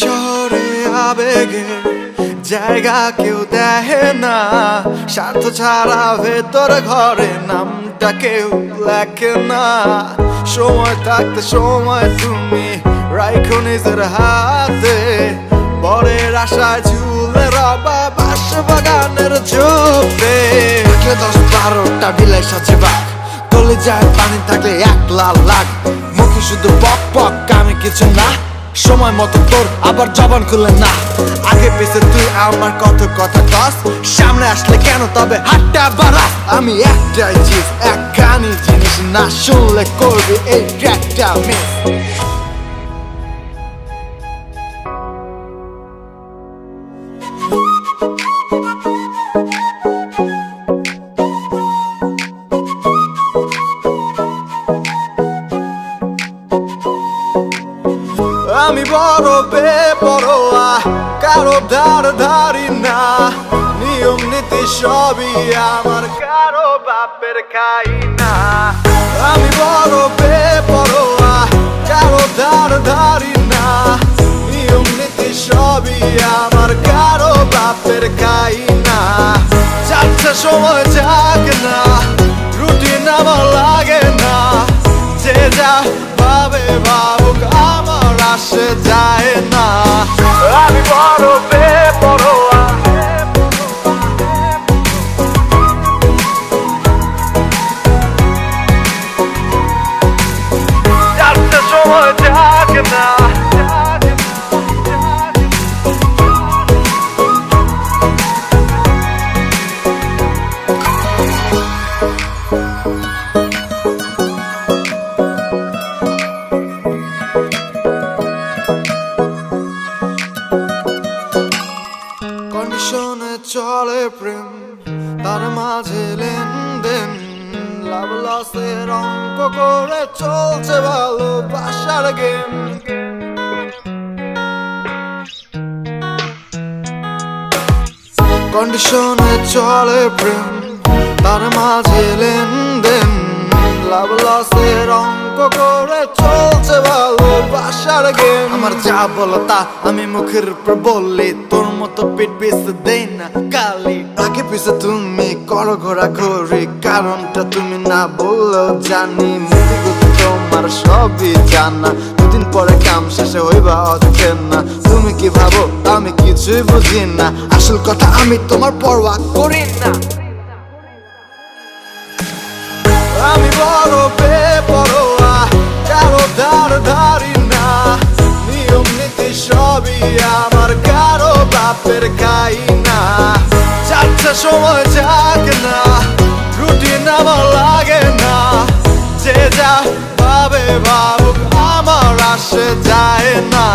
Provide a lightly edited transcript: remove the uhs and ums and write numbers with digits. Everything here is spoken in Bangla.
শহরে আবেগে জায়গা কেউ দেয় না, স্বার্থ ছাড়া ভেতর ঘরে নামটা কেউ লেখে না। সময় থাকতে সময় তুমি রাইখো নিজের হাতে, পরের আশায় ঝুলে রবা বাস বাগানের ঝোপে। 10-12টা বিলাই সাজে বাঘ, গলে যায় পানি থাকলে 1 লাখ। মুখে শুধু পক পক, কামে কিছু না, সময় মতো তোর আবার জবান খুলে না। আগে পেছে তুই আমার কত কথা কস, সামনে আসলে কেন তবে হাতটা বাড়াস। আমি একটাই জিনিস, একখানি জিনিস না শুনলে করবি এই ট্র্যাকটা মিস। আমি বড় বেপরোয়া, কারো ধারি না, নিয়ম নীতি সবই আমার, কারো বাপের খাই না। আমি বড় বেপরোয়া, কারো ধারি না, নিয়ম নীতি সবই আমার, কারো বাপের খাই না। যাচ্ছে সময় যাক না, রুটিন আমার লাগে না, যে যা ভাবে ভাবুক আমার আসে যায় না। আমি বড় বেপরোয়া, যাচ্ছে সময় যাক না। কন্ডিশনে চলে প্রেম, তার মাঝে লেনদেন, লাভ লসের অঙ্ক করে চলছে ভালোবাসার গেম। কন্ডিশনে চলে প্রেম, তার মাঝে লেনদেন, লাভ লসের অঙ্ক করে চলছে ভালোবাসার গেম। আমার যা বলো তা আমি মুখের উপর বললি, তোর মতো পিঠ পিছে দেই না গালি। আগে পিছে তুমি করো ঘোরাঘুরি, কারণটা তুমি না বললেও জানি। মুখে তোমার সবই জানা, দুদিন পরে কাম শেষে হইবা অচেনা। তুমি কি ভাবো আমি কিছুই বুঝি না, আসল কথা আমি তোমার পরোয়া করি না। আমি বড় বেপরোয়া, কারো ধারি না, নিয়ম নীতি সবই আমার, কারো বাপের খাই না। যাচ্ছে সময় যাক না, রুটিন আমার লাগে না, যে যা ভাবে ভাবুক আমার আসে যায় না।